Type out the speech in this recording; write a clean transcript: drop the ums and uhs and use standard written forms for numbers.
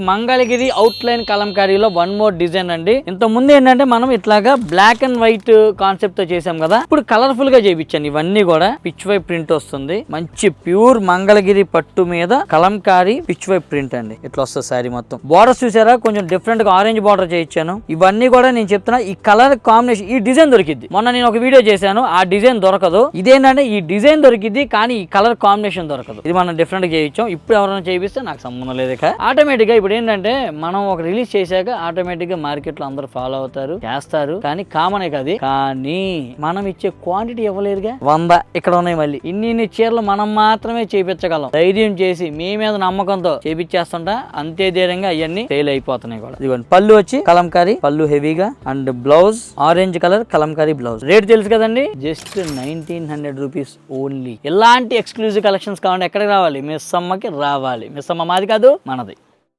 Mangalagiri outline కలంకారీలో one more design అండి. ఇంత ముందు ఏంటంటే మనం ఇట్లాగా బ్లాక్ అండ్ వైట్ కాన్సెప్ట్ తో చేసాం కదా, ఇప్పుడు కలర్ఫుల్ గా చేయించాను. ఇవన్నీ కూడా పిచ్ వై ప్రింట్ వస్తుంది. మంచి ప్యూర్ మంగళగిరి పట్టు మీద కలంకారీ పిచ్ వై ప్రింట్ అండి. ఇట్లా వస్తుంది శారీ మొత్తం. బోర్డర్స్ చూసారా, కొంచెం డిఫరెంట్ గా ఆరెంజ్ బోర్డర్ చేయించాను. ఇవన్నీ కూడా నేను చెప్తున్నా, ఈ కలర్ కాంబినేషన్, ఈ డిజైన్ దొరికింది. మొన్న నేను ఒక వీడియో చేశాను, ఆ డిజైన్ దొరకదు. ఇదేంటంటే ఈ డిజైన్ దొరికింది, కానీ ఈ కలర్ కాంబినేషన్ దొరకదు. ఇది మనం డిఫరెంట్ గా చేయించాం. ఇప్పుడు ఎవరైనా చేయిస్తే నాకు సంబంధం లేదు. ఆటోమేటిక్ గా ఇప్పుడు ఏంటంటే మనం ఒక రిలీజ్ చేశాక ఆటోమేటిక్ గా మార్కెట్ లో అందరూ ఫాలో అవుతారు, చేస్తారు. కానీ కామనే కాదు. కానీ మనం ఇచ్చే క్వాంటిటీ ఇవ్వలేరుగా. 100 ఇక్కడ ఉన్నాయి. మళ్ళీ ఇన్ని చీరలు మనం మాత్రమే చేయించగలం. ధైర్యం చేసి మీ మీద నమ్మకంతో చేపించేస్తుంటా. అంతే ధైర్యంగా అవన్నీ సేల్ అయిపోతున్నాయి కూడా. ఇదిగోండి, పళ్ళు వచ్చి కలంకారీ పళ్ళు హెవీగా, and blouse orange colour Kalamkari blouse. Rate తెలుసు కదండి, జస్ట్ 1900 రూపీస్ ఓన్లీ. ఇలాంటి ఎక్స్క్లూజివ్ కలెక్షన్స్ కావాలంటే ఎక్కడికి రావాలి? మిస్ అమ్మకి రావాలి. మిస్ అమ్మ మాది కాదు, మనది.